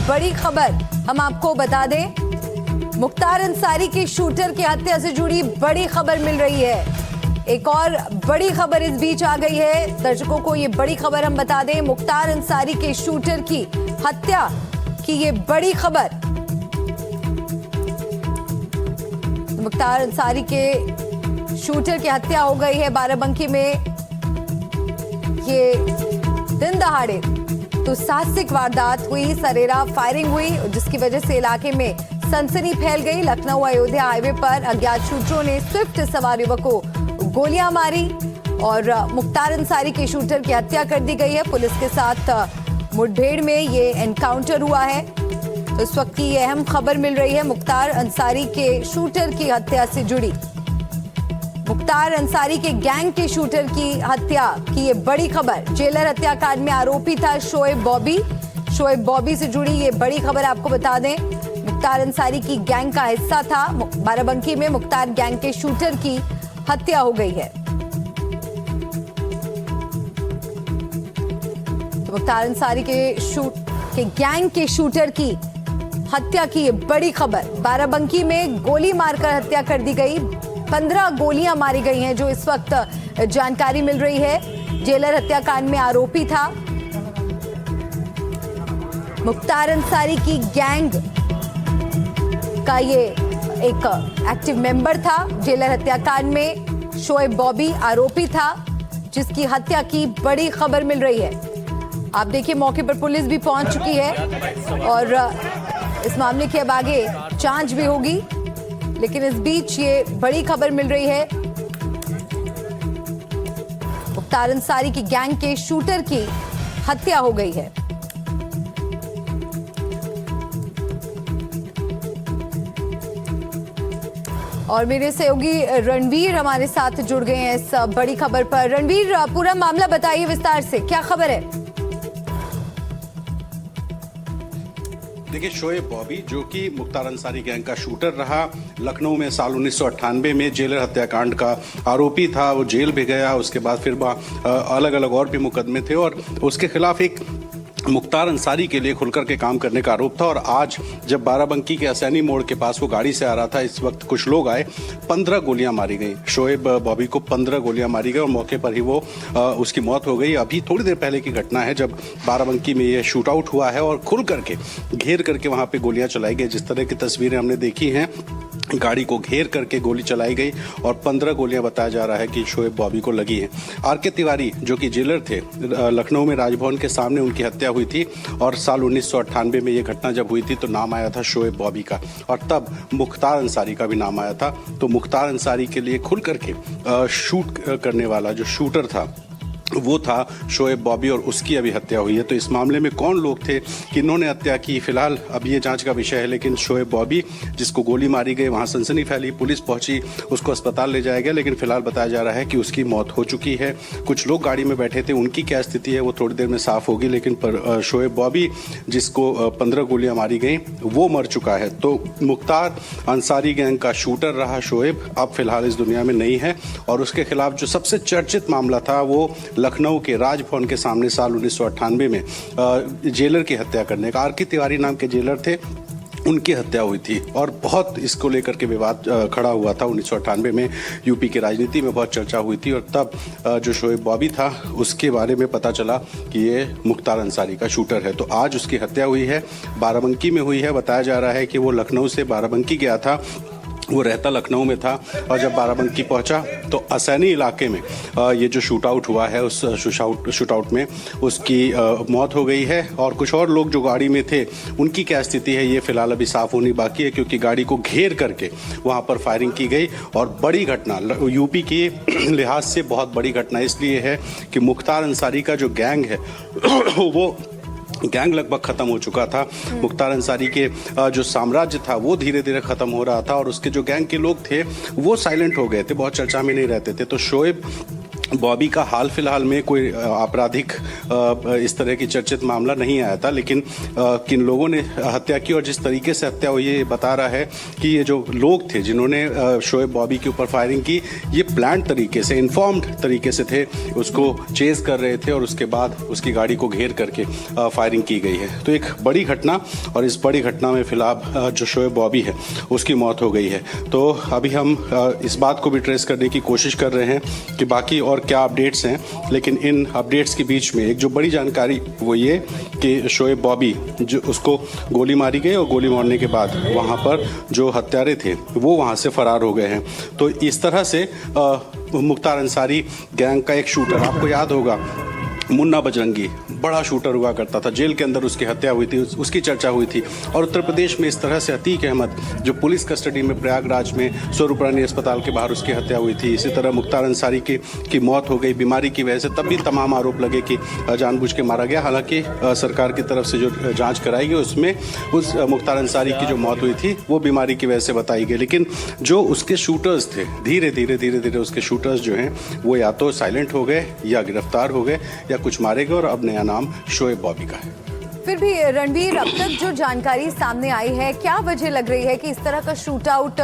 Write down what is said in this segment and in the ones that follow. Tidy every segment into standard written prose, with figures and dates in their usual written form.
बड़ी खबर हम आपको बता दें। मुख्तार अंसारी के शूटर की हत्या से जुड़ी बड़ी खबर मिल रही है। एक और बड़ी खबर इस बीच आ गई है। दर्शकों को ये बड़ी खबर हम बता दें। मुख्तार अंसारी के शूटर की हत्या की ये बड़ी खबर। मुख्तार अंसारी के शूटर की हत्या हो गई है बाराबंकी में। ये दिन दहाड़े तो साहसिक वारदात हुई, सरेरा फायरिंग हुई, जिसकी वजह से इलाके में सनसनी फैल गई। लखनऊ अयोध्या हाईवे पर अज्ञात शूटरों ने स्विफ्ट सवार युवक को गोलियां मारी और मुख्तार अंसारी के शूटर की हत्या कर दी गई है। पुलिस के साथ मुठभेड़ में ये एनकाउंटर हुआ है। तो इस वक्त की ये अहम खबर मिल रही है मुख्तार अंसारी के शूटर की हत्या से जुड़ी। मुख्तार अंसारी के गैंग के शूटर की हत्या की ये बड़ी खबर। जेलर हत्याकांड में आरोपी था शोएब बॉबी से जुड़ी ये बड़ी खबर आपको बता दें। मुख्तार अंसारी की गैंग का हिस्सा था। बाराबंकी में मुख्तार गैंग के शूटर की हत्या हो गई है। तो मुख्तार अंसारी के गैंग के शूटर की हत्या की ये बड़ी खबर। बाराबंकी में गोली मारकर हत्या कर दी गई। 15 गोलियां मारी गई हैं, जो इस वक्त जानकारी मिल रही है। जेलर हत्याकांड में आरोपी था मुख्तार अंसारी की गैंग का ये एक एक्टिव मेंबर था। जेलर हत्याकांड में शोएब बॉबी आरोपी था, जिसकी हत्या की बड़ी खबर मिल रही है। आप देखिए मौके पर पुलिस भी पहुंच चुकी है और इस मामले की अब आगे जांच भी होगी। लेकिन इस बीच ये बड़ी खबर मिल रही है। मुख्तार अंसारी की गैंग के शूटर की हत्या हो गई है। और मेरे सहयोगी रणवीर हमारे साथ जुड़ गए हैं इस बड़ी खबर पर। रणवीर, पूरा मामला बताइए विस्तार से, क्या खबर है? देखिए, शोएब बॉबी जो कि मुख्तार अंसारी गैंग का शूटर रहा, लखनऊ में साल 1998 में जेलर हत्याकांड का आरोपी था। वो जेल भी गया, उसके बाद फिर अलग अलग और भी मुकदमे थे और उसके खिलाफ एक मुख्तार अंसारी के लिए खुलकर के काम करने का आरोप था। और आज जब बाराबंकी के असैनी मोड़ के पास वो गाड़ी से आ रहा था, इस वक्त कुछ लोग आए, 15 गोलियां मारी गई। शोएब बॉबी को 15 गोलियां मारी गई और मौके पर ही वो उसकी मौत हो गई। अभी थोड़ी देर पहले की घटना है जब बाराबंकी में ये शूट आउट हुआ है और खुल करके घेर करके वहां पे गोलियां चलाई गई। जिस तरह की तस्वीरें हमने देखी हैं, गाड़ी को घेर करके गोली चलाई गई और 15 गोलियां बताया जा रहा है कि शोएब बॉबी को लगी हैं। आर.के. तिवारी जो कि जेलर थे, लखनऊ में राजभवन के सामने उनकी हत्या हुई थी और साल 1998 में ये घटना जब हुई थी तो नाम आया था शोएब बॉबी का और तब मुख्तार अंसारी का भी नाम आया था। तो मुख्तार अंसारी के लिए खुल करके शूट करने वाला जो शूटर था वो था शोएब बॉबी और उसकी अभी हत्या हुई है। तो इस मामले में कौन लोग थे, किन्होंने हत्या की, फिलहाल अब ये जांच का विषय है। लेकिन शोएब बॉबी जिसको गोली मारी गई, वहां सनसनी फैली, पुलिस पहुंची, उसको अस्पताल ले जाया गया, लेकिन फिलहाल बताया जा रहा है कि उसकी मौत हो चुकी है। कुछ लोग गाड़ी में बैठे थे, उनकी क्या स्थिति है वो थोड़ी देर में साफ होगी। लेकिन शोएब बॉबी जिसको 15 गोलियां मारी गई वो मर चुका है। तो मुख्तार अंसारी गैंग का शूटर रहा शोएब, अब फिलहाल इस दुनिया में नहीं है। और उसके खिलाफ जो सबसे चर्चित मामला था वो लखनऊ के राजभवन के सामने साल 1998 में जेलर की हत्या करने का, आर.के. तिवारी नाम के जेलर थे, उनकी हत्या हुई थी और बहुत इसको लेकर के विवाद खड़ा हुआ था। 1998 में यूपी की राजनीति में बहुत चर्चा हुई थी और तब जो शोएब बॉबी था उसके बारे में पता चला कि ये मुख्तार अंसारी का शूटर है। तो आज उसकी हत्या हुई है, बाराबंकी में हुई है। बताया जा रहा है कि वो लखनऊ से बाराबंकी गया था, वो रहता लखनऊ में था और जब बाराबंकी पहुंचा तो असैनी इलाके में ये जो शूट आउट हुआ है, उस शूट आउट में उसकी मौत हो गई है। और कुछ और लोग जो गाड़ी में थे उनकी क्या स्थिति है ये फिलहाल अभी साफ होनी बाकी है, क्योंकि गाड़ी को घेर करके वहां पर फायरिंग की गई। और बड़ी घटना यूपी के लिहाज से बहुत बड़ी घटना इसलिए है कि मुख्तार अंसारी का जो गैंग है वो गैंग लगभग खत्म हो चुका था। मुख्तार अंसारी के जो साम्राज्य था वो धीरे धीरे खत्म हो रहा था और उसके जो गैंग के लोग थे वो साइलेंट हो गए थे, बहुत चर्चा में नहीं रहते थे। तो शोएब बॉबी का हाल फिलहाल में कोई आपराधिक इस तरह की चर्चित मामला नहीं आया था, लेकिन किन लोगों ने हत्या की और जिस तरीके से हत्या हुई ये बता रहा है कि ये जो लोग थे जिन्होंने शोएब बॉबी के ऊपर फायरिंग की, ये प्लान तरीके से, इन्फॉर्म्ड तरीके से थे, उसको चेज कर रहे थे और उसके बाद उसकी गाड़ी को घेर करके फायरिंग की गई है। तो एक बड़ी घटना, और इस बड़ी घटना में फिलहाल जो शोएब बॉबी है उसकी मौत हो गई है। तो अभी हम इस बात को भी ट्रेस करने की कोशिश कर रहे हैं कि बाकी और क्या अपडेट्स हैं, लेकिन इन अपडेट्स के बीच में एक जो बड़ी जानकारी वो ये कि शोएब बॉबी जो उसको गोली मारी गई और गोली मारने के बाद वहाँ पर जो हत्यारे थे वो वहाँ से फरार हो गए हैं। तो इस तरह से मुख्तार अंसारी गैंग का एक शूटर, आपको याद होगा मुन्ना बजरंगी, बड़ा शूटर हुआ करता था, जेल के अंदर उसकी हत्या हुई थी, उसकी चर्चा हुई थी। और उत्तर प्रदेश में इस तरह से अतीक अहमद जो पुलिस कस्टडी में प्रयागराज में स्वरूप रानी अस्पताल के बाहर उसकी हत्या हुई थी। इसी तरह मुख्तार अंसारी की मौत हो गई बीमारी की वजह से, तब भी तमाम आरोप लगे कि जानबूझ के मारा गया। हालांकि सरकार की तरफ से जो जाँच कराई गई उसमें उस मुख्तार अंसारी की जो मौत हुई थी वो बीमारी की वजह से बताई गई, लेकिन जो उसके शूटर्स थे धीरे धीरे उसके शूटर्स जो हैं वो या तो साइलेंट हो गए या गिरफ्तार हो गए या कुछ मारे गए, और अब नया नाम शोएब बॉबी का है। फिर भी रणवीर, अब तक जो जानकारी सामने आई है, क्या वजह लग रही है कि इस तरह का शूट आउट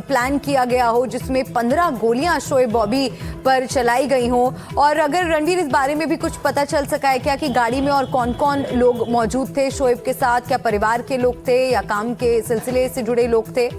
प्लान किया गया हो जिसमें 15 गोलियां शोएब बॉबी पर चलाई गई हों? और अगर रणवीर इस बारे में भी कुछ पता चल सका है क्या कि गाड़ी में और कौन कौन लोग मौजूद थे शोएब के साथ? क्या परिवार के लोग थे या काम के सिलसिले से जुड़े लोग थे?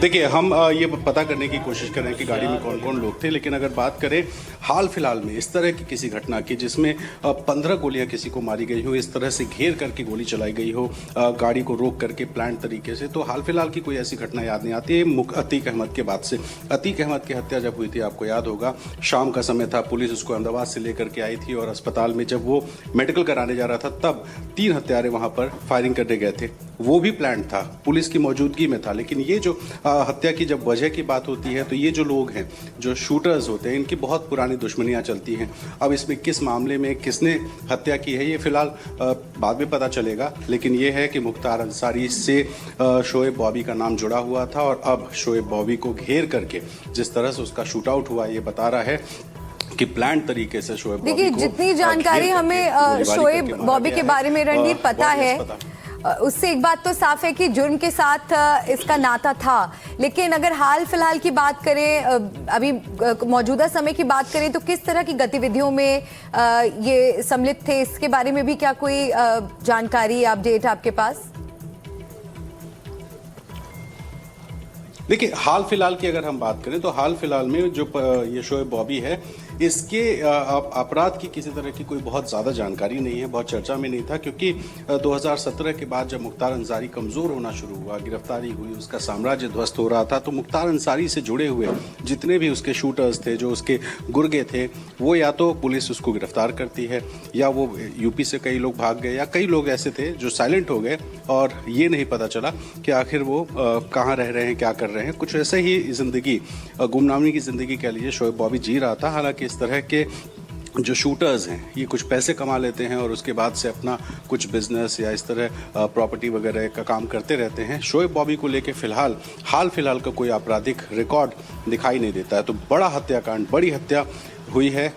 देखिए, हम ये पता करने की कोशिश कर रहे हैं कि गाड़ी में कौन कौन लोग थे, लेकिन अगर बात करें हाल फिलहाल में इस तरह की किसी घटना की जिसमें 15 गोलियां किसी को मारी गई हो, इस तरह से घेर करके गोली चलाई गई हो, गाड़ी को रोक करके प्लान तरीके से, तो हाल फिलहाल की कोई ऐसी घटना याद नहीं आती है अतीक अहमद के बाद से। अतीक अहमद की हत्या जब हुई थी, आपको याद होगा, शाम का समय था, पुलिस उसको अहमदाबाद से लेकर के आई थी और अस्पताल में जब वो मेडिकल कराने जा रहा था तब 3 हत्यारे वहाँ पर फायरिंग करने गए थे। वो भी प्लान था, पुलिस की मौजूदगी में था। लेकिन ये जो हत्या की जब वजह की बात होती है तो ये जो लोग हैं, जो शूटर्स होते हैं, इनकी बहुत पुरानी दुश्मनियां चलती हैं। अब इसमें किस मामले में किसने हत्या की है ये फिलहाल बाद में पता चलेगा, लेकिन ये है कि मुख्तार अंसारी से शोएब बॉबी का नाम जुड़ा हुआ था और अब शोएब बॉबी को घेर करके जिस तरह से उसका शूट आउट हुआ ये बता रहा है कि प्लान तरीके से शोएब बॉबी को, देखिए जितनी जानकारी हमें शोएब बॉबी के बारे में रणवीर पता है, उससे एक बात तो साफ है कि जुर्म के साथ इसका नाता था। लेकिन अगर हाल फिलहाल की बात करें, अभी मौजूदा समय की बात करें, तो किस तरह की गतिविधियों में ये सम्मिलित थे, इसके बारे में भी क्या कोई जानकारी, अपडेट आपके पास? देखिए, हाल फिलहाल की अगर हम बात करें तो हाल फिलहाल में जो ये शोएब बॉबी है, इसके अपराध की किसी तरह की कोई बहुत ज़्यादा जानकारी नहीं है, बहुत चर्चा में नहीं था, क्योंकि 2017 के बाद जब मुख्तार अंसारी कमज़ोर होना शुरू हुआ, गिरफ्तारी हुई, उसका साम्राज्य ध्वस्त हो रहा था, तो मुख्तार अंसारी से जुड़े हुए जितने भी उसके शूटर्स थे, जो उसके गुर्गे थे, वो या तो पुलिस उसको गिरफ्तार करती है या वो यूपी से कई लोग भाग गए, या कई लोग ऐसे थे जो साइलेंट हो गए और ये नहीं पता चला कि आखिर वो कहाँ रह रहे हैं, क्या कर रहे हैं। कुछ ऐसे ही ज़िंदगी, गुमनामी की ज़िंदगी कह लीजिए, शोएब बॉबी जी रहा था। हालांकि इस तरह के जो शूटर्स हैं ये कुछ पैसे कमा लेते हैं और उसके बाद से अपना कुछ बिजनेस या इस तरह प्रॉपर्टी वगैरह का काम करते रहते हैं। शोएब बॉबी को लेके फिलहाल हाल फिलहाल का कोई आपराधिक रिकॉर्ड दिखाई नहीं देता है। तो बड़ा हत्याकांड, बड़ी हत्या हुई है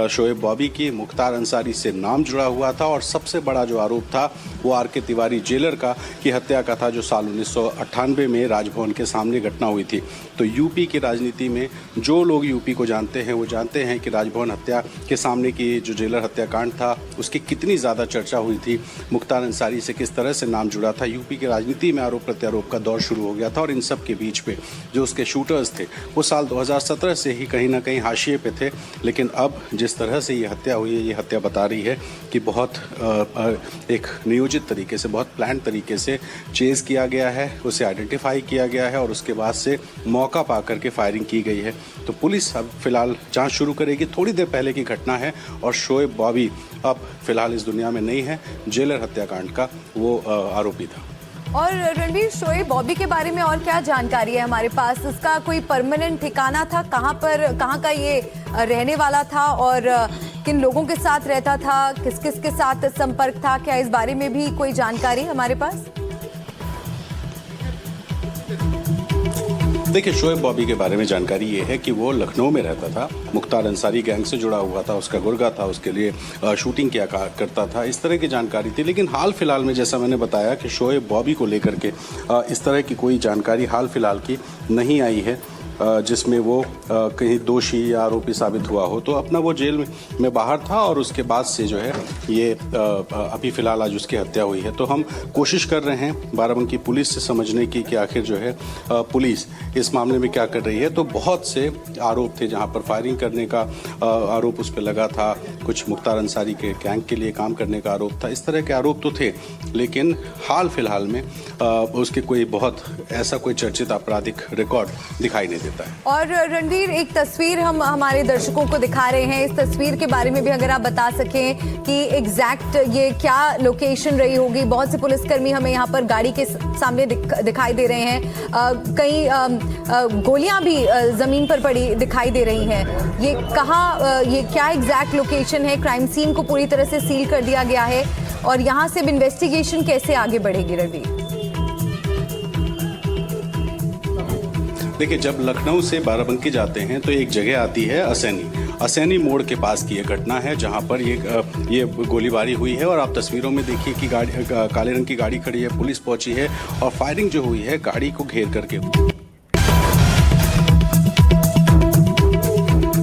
शोएब बॉबी की, मुख्तार अंसारी से नाम जुड़ा हुआ था और सबसे बड़ा जो आरोप था वो आर.के. तिवारी जेलर का की हत्या का था, जो साल 1998 में राजभवन के सामने घटना हुई थी। तो यूपी की राजनीति में जो लोग यूपी को जानते हैं वो जानते हैं कि राजभवन हत्या के सामने की जो जेलर हत्याकांड था उसकी कितनी ज़्यादा चर्चा हुई थी, मुख्तार अंसारी से किस तरह से नाम जुड़ा था। यूपी की राजनीति में आरोप प्रत्यारोप का दौर शुरू हो गया था और इन सब के बीच में जो उसके शूटर्स थे वो साल 2017 से ही कहीं ना कहीं हाशिए पे थे। लेकिन अब जिस तरह से ये हत्या हुई है, ये हत्या बता रही है कि बहुत एक नियोजित तरीके से, बहुत प्लान तरीके से चेज किया गया है, उसे आइडेंटिफाई किया गया है और उसके बाद से मौका पा करके फायरिंग की गई है। तो पुलिस अब फिलहाल जांच शुरू करेगी। थोड़ी देर पहले की घटना है और शोएब बॉबी अब फिलहाल इस दुनिया में नहीं है, जेलर हत्याकांड का वो आरोपी था। और रणवीर, शोएब बॉबी के बारे में और क्या जानकारी है हमारे पास? इसका कोई परमानेंट ठिकाना था, कहाँ का ये रहने वाला था और किन लोगों के साथ रहता था, किस किस के साथ संपर्क था, क्या इस बारे में भी कोई जानकारी हमारे पास? देखिए, शोएब बॉबी के बारे में जानकारी ये है कि वो लखनऊ में रहता था, मुख्तार अंसारी गैंग से जुड़ा हुआ था, उसका गुर्गा था, उसके लिए शूटिंग किया करता था, इस तरह की जानकारी थी। लेकिन हाल फिलहाल में जैसा मैंने बताया कि शोएब बॉबी को लेकर के इस तरह की कोई जानकारी हाल फिलहाल की नहीं आई है जिसमें वो कहीं दोषी या आरोपी साबित हुआ हो। तो अपना वो जेल में बाहर था और उसके बाद से जो है ये अभी फ़िलहाल आज उसकी हत्या हुई है। तो हम कोशिश कर रहे हैं बाराबंकी पुलिस से समझने की कि आखिर जो है पुलिस इस मामले में क्या कर रही है। तो बहुत से आरोप थे जहां पर फायरिंग करने का आरोप उस पर लगा था, कुछ मुख्तार अंसारी के गैंग के लिए काम करने का आरोप था, इस तरह के आरोप तो थे। लेकिन हाल फिलहाल में उसके कोई बहुत ऐसा कोई चर्चित आपराधिक रिकॉर्ड दिखाई नहीं देता है। और रणवीर, एक तस्वीर हम हमारे दर्शकों को दिखा रहे हैं, इस तस्वीर के बारे में भी अगर आप बता सकें कि एग्जैक्ट ये क्या लोकेशन रही होगी। बहुत से पुलिसकर्मी हमें यहाँ पर गाड़ी के सामने दिखाई दे रहे हैं, कई गोलियां भी जमीन पर पड़ी दिखाई दे रही हैं। ये कहाँ, ये क्या एग्जैक्ट लोकेशन है? क्राइम सीन को पूरी तरह से सील कर दिया गया है और यहाँ से इन्वेस्टिगेशन कैसे आगे बढ़ेगी रणवीर? देखिए, जब लखनऊ से बाराबंकी जाते हैं तो एक जगह आती है असैनी मोड़ के पास की ये घटना है जहां पर ये गोलीबारी हुई है। और आप तस्वीरों में देखिए कि गाड़ी, काले रंग की गाड़ी खड़ी है, पुलिस पहुंची है और फायरिंग जो हुई है गाड़ी को घेर करके।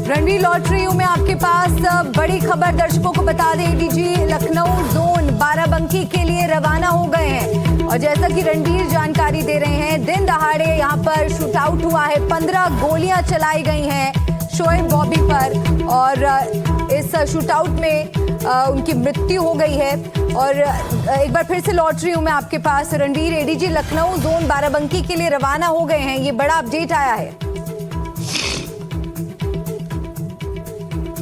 रणवीर, लौट रही हूं मैं आपके पास बड़ी खबर दर्शकों को बता दें। डीजी लखनऊ जोन बाराबंकी के लिए रवाना हो गए हैं और जैसा कि रणवीर जानकारी दे रहे हैं, दिन दहाड़े यहां पर शूट आउट हुआ है, 15 गोलियां चलाई गई हैं शोएब बॉबी पर और इस शूट आउट में उनकी मृत्यु हो गई है। और एक बार फिर से लौट रही हूं मैं आपके पास रणवीर, एडीजी लखनऊ जोन बाराबंकी के लिए रवाना हो गए हैं, ये बड़ा अपडेट आया है।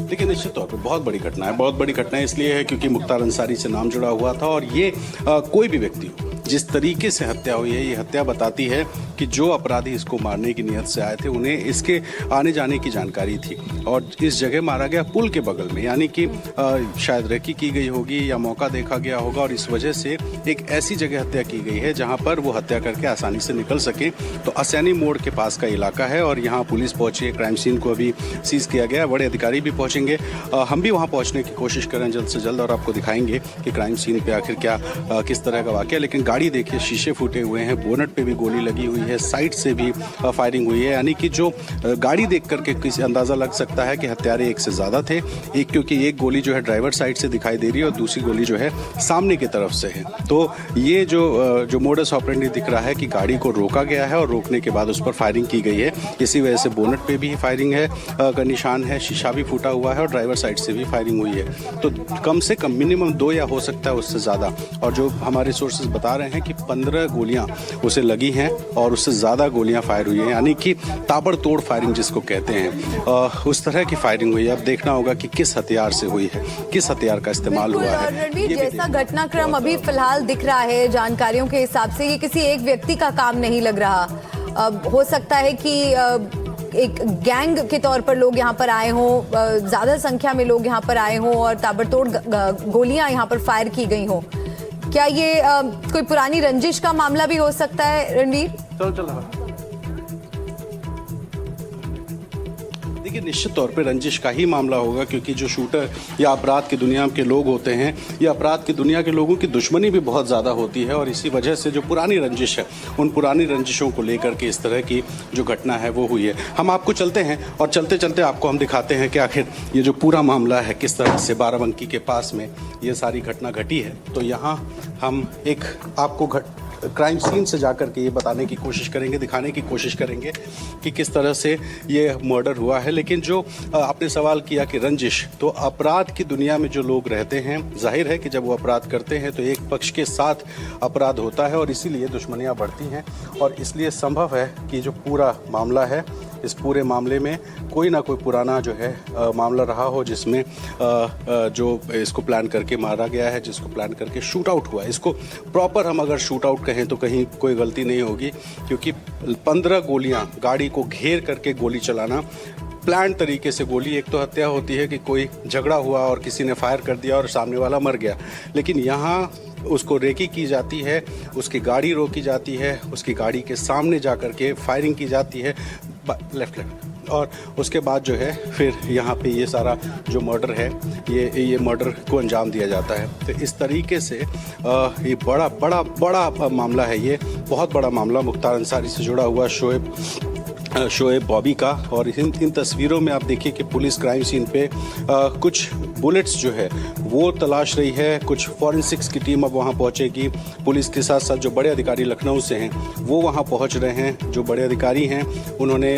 देखिए, निश्चित तौर पे बहुत बड़ी घटना है, बहुत बड़ी घटना है इसलिए है क्योंकि मुख्तार अंसारी से नाम जुड़ा हुआ था और ये कोई भी व्यक्ति हो, जिस तरीके से हत्या हुई है, ये हत्या बताती है कि जो अपराधी इसको मारने की नीयत से आए थे उन्हें इसके आने जाने की जानकारी थी और इस जगह मारा गया पुल के बगल में, यानी कि शायद रेकी की गई होगी या मौका देखा गया होगा और इस वजह से एक ऐसी जगह हत्या की गई है जहां पर वो हत्या करके आसानी से निकल सके। तो असैनी मोड़ के पास का इलाका है और यहाँ पुलिस पहुंची है, क्राइम सीन को अभी सीज किया गया है, बड़े अधिकारी भी पहुंचेंगे, हम भी वहाँ पहुँचने की कोशिश करें जल्द से जल्द और आपको दिखाएंगे कि क्राइम सीन पे आखिर क्या किस तरह का वाकया। लेकिन गाड़ी देखिए, शीशे फूटे हुए हैं, बोनट पे भी गोली लगी हुई है, साइड से भी फायरिंग हुई है, यानी कि जो गाड़ी देख करके किसी अंदाज़ा लग सकता है कि हत्यारे एक से ज़्यादा थे। एक क्योंकि एक गोली जो है ड्राइवर साइड से दिखाई दे रही है और दूसरी गोली जो है सामने की तरफ से है। तो ये जो मोडस ऑपरेंडी दिख रहा है कि गाड़ी को रोका गया है और रोकने के बाद उस पर फायरिंग की गई है, इसी वजह से बोनट पे भी फायरिंग है का निशान है, शीशा भी फूटा हुआ है और ड्राइवर साइड से भी फायरिंग हुई है। तो कम से कम मिनिमम 2 या हो सकता है उससे ज़्यादा, और जो हमारे सोर्सेज बता रहे हैं कि 15 गोलियां उसे लगी हैं और उससे ज़्यादा गोलियां फायर हुई हैं, यानी कि ताबड़तोड़ फायरिंग जिसको कहते हैं, उस तरह की फायरिंग हुई है। अब देखना होगा कि किस हथियार से हुई है, किस हथियार का इस्तेमाल हुआ है। रणवीर, जैसा घटनाक्रम अभी फिलहाल दिख रहा है जानकारियों के हिसाब से, ये किसी एक व्यक्ति का काम नहीं लग रहा। हो सकता है कि एक गैंग के तौर पर लोग यहाँ पर आए हों, ज्यादा संख्या में लोग यहाँ पर आए हों और ताबड़तोड़ गोलियां यहाँ पर फायर की गई हों। क्या ये कोई पुरानी रंजिश का मामला भी हो सकता है रणवीर? चलो देखिए, निश्चित तौर पे रंजिश का ही मामला होगा क्योंकि जो शूटर या अपराध की दुनिया के लोग होते हैं या अपराध की दुनिया के लोगों की दुश्मनी भी बहुत ज़्यादा होती है और इसी वजह से जो पुरानी रंजिश है, उन पुरानी रंजिशों को लेकर के इस तरह की जो घटना है वो हुई है। हम आपको चलते हैं और चलते चलते आपको हम दिखाते हैं कि आखिर ये जो पूरा मामला है किस तरह से बाराबंकी के पास में ये सारी घटना घटी है। तो यहाँ हम एक आपको क्राइम सीन से जाकर के ये बताने की कोशिश करेंगे, दिखाने की कोशिश करेंगे कि किस तरह से ये मर्डर हुआ है। लेकिन जो आपने सवाल किया कि रंजिश, तो अपराध की दुनिया में जो लोग रहते हैं, जाहिर है कि जब वो अपराध करते हैं तो एक पक्ष के साथ अपराध होता है और इसीलिए दुश्मनियाँ बढ़ती हैं और इसलिए संभव है कि जो पूरा मामला है, इस पूरे मामले में कोई ना कोई पुराना जो है मामला रहा हो जिसमें जो इसको प्लान करके मारा गया है, जिसको प्लान करके शूट आउट हुआ है। इसको प्रॉपर हम अगर शूट आउट कहें तो कहीं कोई गलती नहीं होगी क्योंकि 15 गोलियां, गाड़ी को घेर करके गोली चलाना, प्लान तरीके से गोली, एक तो हत्या होती है कि कोई झगड़ा हुआ और किसी ने फायर कर दिया और सामने वाला मर गया, लेकिन यहाँ उसको रेकी की जाती है, उसकी गाड़ी रोकी जाती है, उसकी गाड़ी के सामने जा कर के फायरिंग की जाती है लेफ्ट और उसके बाद जो है फिर यहाँ पे ये सारा जो मर्डर है ये मर्डर को अंजाम दिया जाता है। तो इस तरीके से ये बड़ा मामला है, ये बहुत बड़ा मामला मुख्तार अंसारी से जुड़ा हुआ शोएब बॉबी का। और इन तस्वीरों में आप देखिए कि पुलिस क्राइम सीन पे कुछ बुलेट्स जो है वो तलाश रही है, कुछ फॉरेंसिक्स की टीम अब वहाँ पहुँचेगी। पुलिस के साथ साथ जो बड़े अधिकारी लखनऊ से हैं वो वहाँ पहुँच रहे हैं। जो बड़े अधिकारी हैं उन्होंने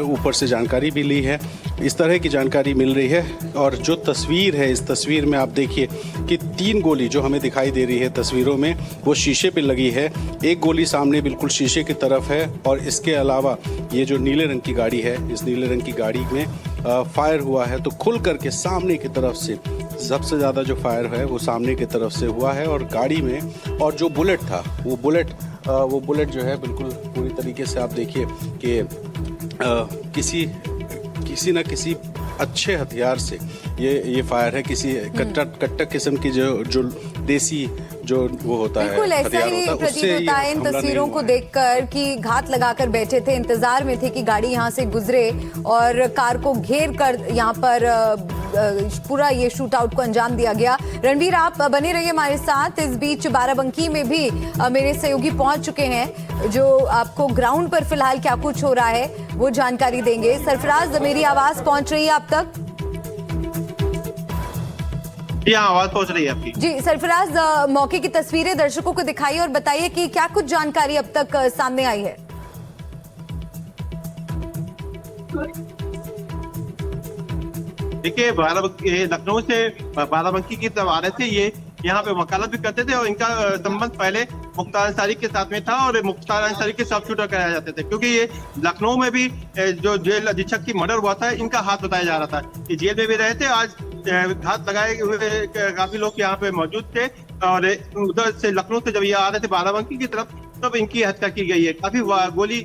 ऊपर से जानकारी भी ली है, इस तरह की जानकारी मिल रही है। और जो तस्वीर है, इस तस्वीर में आप देखिए कि 3 गोली जो हमें दिखाई दे रही है तस्वीरों में वो शीशे पे लगी है। एक गोली सामने बिल्कुल शीशे की तरफ है और इसके अलावा ये जो नीले रंग की गाड़ी है, इस नीले रंग की गाड़ी में फायर हुआ है तो खुल करके सामने की तरफ से सबसे ज़्यादा जो फायर है वो सामने की तरफ से हुआ है। और गाड़ी में और जो बुलेट था वो बुलेट जो है बिल्कुल पूरी तरीके से आप देखिए कि किसी न किसी अच्छे हथियार से ये फायर है, किसी कट्टा किस्म की जो देसी जो वो होता है बिल्कुल ऐसा ही प्रतीत होता है इन तस्वीरों को देखकर कि घात लगाकर बैठे थे, इंतजार में थे कि गाड़ी यहाँ से गुजरे और कार को घेर कर यहाँ पर पूरा ये शूट आउट को अंजाम दिया गया। रणवीर, आप बने रहिए हमारे साथ। इस बीच बाराबंकी में भी मेरे सहयोगी पहुंच चुके हैं जो आपको ग्राउंड पर फिलहाल क्या कुछ हो रहा है वो जानकारी देंगे। सरफराज, मेरी आवाज पहुंच रही है आप तक? जी हाँ, आवाज पहुंच रही है आपकी। जी सरफराज, मौके की तस्वीरें दर्शकों को दिखाइए और बताइए कि क्या कुछ जानकारी अब तक सामने आई है। देखिए, लखनऊ से बाराबंकी की तरफ आ रहे थे। ये यहाँ पे वकालत भी करते थे और इनका संबंध पहले मुख्तार अंसारी के साथ में था और मुख्तार अंसारी के सब शूटर कराए जाते थे, क्योंकि ये लखनऊ में भी जो जेल अधीक्षक की मर्डर हुआ था इनका हाथ बताया जा रहा था। ये जेल में भी रहे थे। आज घात लगाए हुए काफी लोग यहाँ पे मौजूद थे और उधर से लखनऊ से जब ये आ रहे थे बाराबंकी की तरफ तब इनकी हत्या की गई है। काफी गोली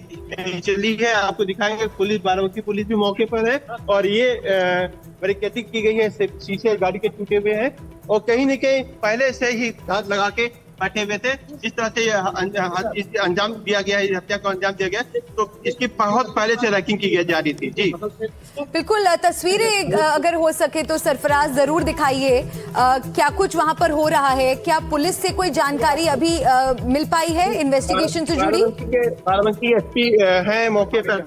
चली है, आपको दिखाएंगे। पुलिस, बाराबंकी पुलिस भी मौके पर है और ये बैरिकेडिंग की गई है, शीशे गाड़ी के टूटे हुए हैं और कहीं न कहीं पहले से ही घात लगा के बैठे हुए थे। जिस तरह से इस अंजाम दिया गया है, हत्या को अंजाम दिया गया, तो इसकी बहुत पहले से रैकिंग की जा रही थी। जी बिल्कुल, तस्वीरें अगर हो सके तो सरफराज जरूर दिखाइए। क्या कुछ वहां पर हो रहा है? क्या पुलिस से कोई जानकारी अभी मिल पाई है इन्वेस्टिगेशन से जुड़ी? बाराबंकी एसपी है मौके पर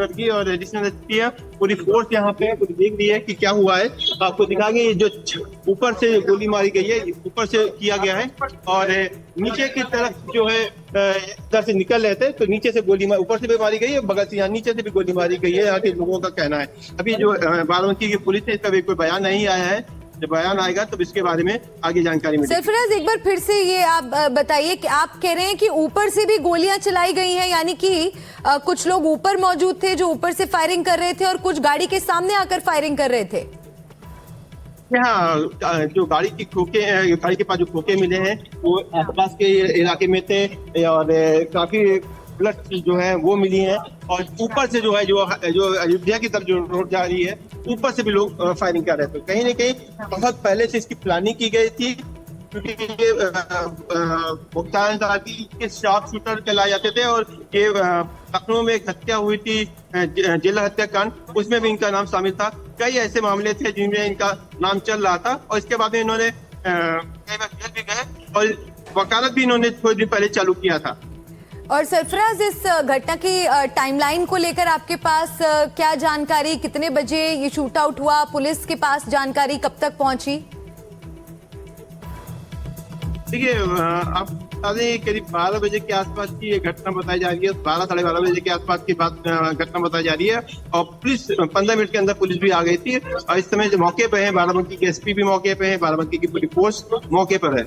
की और एडिशनल एसपी है। पूरी फोर्स यहाँ पे देख रही है कि क्या हुआ है। आपको दिखाएंगे जो ऊपर से गोली मारी गई है, ऊपर से किया गया है और नीचे की तरफ जो है इधर से निकल रहे थे तो नीचे से गोली ऊपर से भी मारी गई है, बगल से यहाँ नीचे से भी गोली मारी गई है, यहाँ के लोगों का कहना है। अभी जो बाराबंकी की पुलिस है इसका भी कोई बयान नहीं आया है। जब बयान आएगा तब इसके बारे में आगे जानकारी मिलेगी। सरफराज, एक बार फिर से ये आप बताइए कि आप कह रहे हैं कि ऊपर से भी गोलियां चलाई गई हैं, यानी कि कुछ लोग ऊपर मौजूद थे जो ऊपर से फायरिंग कर रहे थे और कुछ गाड़ी के सामने आकर फायरिंग कर रहे थे? हाँ, जो गाड़ी के पास जो खोखे मिले हैं वो आसपास के इलाके में थे और काफी बुलेट जो है वो मिली हैं और ऊपर से जो है जो अयोध्या की तरफ जो रोड जा रही है ऊपर से भी लोग फायरिंग कर रहे थे। कहीं ना कहीं बहुत पहले से इसकी प्लानिंग की गई थी, क्योंकि ये मुख्तार अंसारी के शार्प शूटर कहलाए जाते थे और ये लखनऊ में एक हत्या हुई थी, जेल हत्याकांड, उसमें भी इनका नाम शामिल था। कई ऐसे मामले थे जिनमें इनका नाम चल रहा था और इसके बाद में इन्होंने कई बार जेल भी गए और वकालत भी इन्होंने थोड़ी दिन पहले चालू किया था। और सरफराज, इस घटना की टाइमलाइन को लेकर आपके पास क्या जानकारी? कितने बजे ये शूट आउट हुआ? पुलिस के पास जानकारी कब तक पहुंची? देखिए, आप बता दें करीब 12 बजे के आसपास की ये घटना बताई जा रही है। 12 साढ़े 12 बजे के आसपास की घटना बताई जा रही है और पुलिस 15 मिनट के अंदर पुलिस भी आ गई थी और इस समय जो मौके पे है बाराबंकी के एसपी भी मौके पे है, बाराबंकी की पूरी फोर्स मौके पर है।